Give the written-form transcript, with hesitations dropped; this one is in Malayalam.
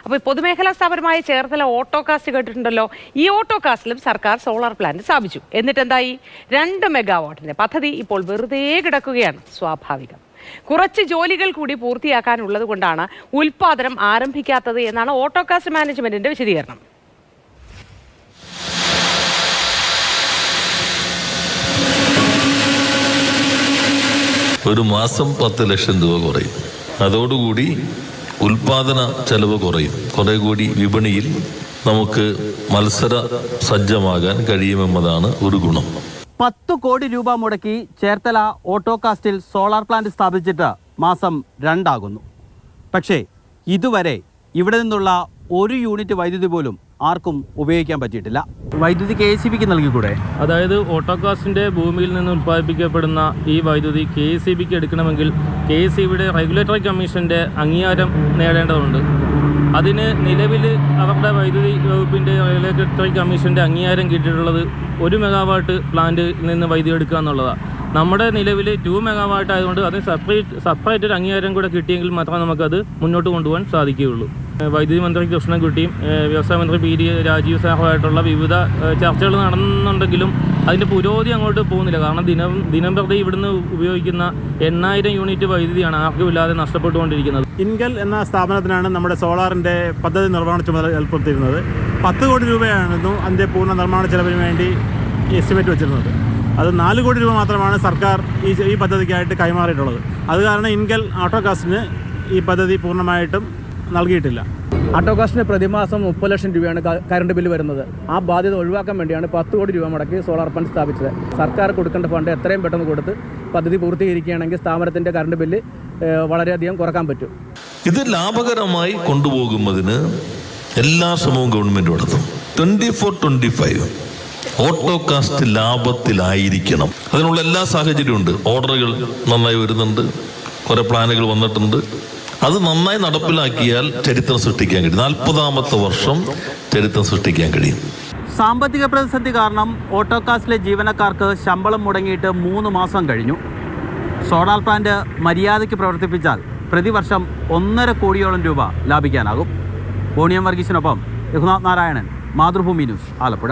അപ്പോൾ പൊതുമേഖലാ സ്ഥാപനമായ ചേർത്തല ഓട്ടോകാസ്റ്റ് കേട്ടിട്ടുണ്ടല്ലോ. ഈ ഓട്ടോകാസ്റ്റിലും സർക്കാർ സോളാർ പ്ലാന്റ് സ്ഥാപിച്ചു. എന്നിട്ടെന്തായി? 2 മെഗാവാട്ടിന്റെ പദ്ധതി ഇപ്പോൾ വെറുതെ കിടക്കുകയാണ്. സ്വാഭാവികം. കുറച്ച് ജോലികൾ കൂടി പൂർത്തിയാക്കാനുള്ളത് കൊണ്ടാണ് ഉൽപ്പാദനം ആരംഭിക്കാത്തത് എന്നാണ് ഓട്ടോകാസ്റ്റ് മാനേജ്മെന്റിന്റെ വിശദീകരണം. ഒരു മാസം 10 ലക്ഷം രൂപ കുറയും. അതോടുകൂടി ഉൽപാദന ചെലവ് കുറയും. കുറെ കൂടി വിപണിയിൽ നമുക്ക് മത്സര സജ്ജമാകാൻ കഴിയുമെന്നതാണ് ഒരു ഗുണം. 10 കോടി രൂപ മുടക്കി ചേർത്തല ഓട്ടോകാസ്റ്റിൽ സോളാർ പ്ലാന്റ് സ്ഥാപിച്ചിട്ട് മാസം 2 ആകുന്നു. പക്ഷേ ഇതുവരെ ഇവിടെ നിന്നുള്ള ഒരു യൂണിറ്റ് വൈദ്യുതി പോലും ആർക്കും ഉപയോഗിക്കാൻ പറ്റിയിട്ടില്ല. വൈദ്യുതി KSEBക്ക് നൽകിക്കൂടെ? അതായത് ഓട്ടോകാസ്റ്റിൻ്റെ ഭൂമിയിൽ നിന്ന് ഉൽപ്പാദിപ്പിക്കപ്പെടുന്ന ഈ വൈദ്യുതി KSEBക്ക് എടുക്കണമെങ്കിൽ KSEBയുടെ റെഗുലേറ്ററി കമ്മീഷൻ്റെ അംഗീകാരം നേടേണ്ടതുണ്ട്. അതിന് നിലവിൽ അവരുടെ വൈദ്യുതി വകുപ്പിൻ്റെ റെഗുലേറ്ററി കമ്മീഷൻ്റെ അംഗീകാരം കിട്ടിയിട്ടുള്ളത് 1 മെഗാവാട്ട് പ്ലാന്റിൽ നിന്ന് വൈദ്യുതി എടുക്കുക എന്നുള്ളതാണ്. നമ്മുടെ നിലവിൽ 2 മെഗാവാട്ട് ആയതുകൊണ്ട് അതിന് സെപ്പറേറ്റ് ഒരു അംഗീകാരം കൂടെ കിട്ടിയെങ്കിൽ മാത്രമേ നമുക്കത് മുന്നോട്ട് കൊണ്ടുപോകാൻ സാധിക്കുകയുള്ളൂ. വൈദ്യുതി മന്ത്രി കൃഷ്ണൻകുട്ടിയും വ്യവസായ മന്ത്രി PD രാജീവ് സാറുമായിട്ടുള്ള വിവിധ ചർച്ചകൾ നടന്നുണ്ടെങ്കിലും അതിൻ്റെ പുരോഗതി അങ്ങോട്ട് പോകുന്നില്ല. കാരണം ദിനം പ്രതി ഇവിടുന്ന് ഉപയോഗിക്കുന്ന 8000 യൂണിറ്റ് വൈദ്യുതിയാണ് ആർക്കുമില്ലാതെ നഷ്ടപ്പെട്ടുകൊണ്ടിരിക്കുന്നത്. ഇൻഗൽ എന്ന സ്ഥാപനത്തിനാണ് നമ്മുടെ സോളാറിൻ്റെ പദ്ധതി നിർവ്വഹണ ചുമതല ഏർപ്പെടുത്തിയിരുന്നത്. 10 കോടി രൂപയായിരുന്നു അതിൻ്റെ പൂർണ്ണ നിർമ്മാണ ചെലവിന് വേണ്ടി എസ്റ്റിമേറ്റ് വെച്ചിരുന്നത്. അത് 4 കോടി രൂപ മാത്രമാണ് സർക്കാർ ഈ പദ്ധതിക്കായിട്ട് കൈമാറിയിട്ടുള്ളത്. അത് കാരണം ഇൻഗൽ ഓട്ടോകാസ്റ്റിന് ഈ പദ്ധതി പൂർണ്ണമായിട്ടും നൽകിയിട്ടില്ല. ഓട്ടോകാസ്റ്റിന് പ്രതിമാസം 30 ലക്ഷം രൂപയാണ് കറണ്ട് ബില്ല് വരുന്നത്. ആ ബാധ്യത ഒഴിവാക്കാൻ വേണ്ടിയാണ് 10 കോടി രൂപ മുടക്കി സോളാർ പ്ലാന്റ് സ്ഥാപിച്ചത്. സർക്കാർ കൊടുക്കേണ്ട ഫണ്ട് എത്രയും പെട്ടെന്ന് കൊടുത്ത് പദ്ധതി പൂർത്തീകരിക്കുകയാണെങ്കിൽ സ്ഥാപനത്തിൻ്റെ കറണ്ട് ബില്ല് വളരെയധികം കുറക്കാൻ പറ്റും. ഇത് ലാഭകരമായി കൊണ്ടുപോകുന്നതിന് എല്ലാ ശ്രമവും ഗവൺമെൻറ് നടത്തും. 24-25 ഓട്ടോകാസ്റ്റ് ലാഭത്തിലായിരിക്കണം. അതിനുള്ള എല്ലാ സാഹചര്യമുണ്ട്. ഓർഡറുകൾ നന്നായി വരുന്നുണ്ട്, കുറെ പ്ലാനുകൾ വന്നിട്ടുണ്ട്. അത് നന്നായി നടപ്പിലാക്കിയാൽ ചരിത്രം സൃഷ്ടിക്കാൻ കഴിയും. 40ാമത്തെ വർഷം ചരിത്രം സൃഷ്ടിക്കാൻ കഴിയും. സാമ്പത്തിക പ്രതിസന്ധി കാരണം ഓട്ടോകാസ്റ്റിലെ ജീവനക്കാർക്ക് ശമ്പളം മുടങ്ങിയിട്ട് 3 മാസം കഴിഞ്ഞു. സോളാർ പ്ലാന്റ് മര്യാദയ്ക്ക് പ്രവർത്തിപ്പിച്ചാൽ പ്രതിവർഷം 1.5 കോടിയോളം രൂപ ലാഭിക്കാനാകും. ബോണിയം വർഗീസിനൊപ്പം രഘുനാഥ് നാരായണൻ, മാതൃഭൂമി ന്യൂസ്, ആലപ്പുഴ.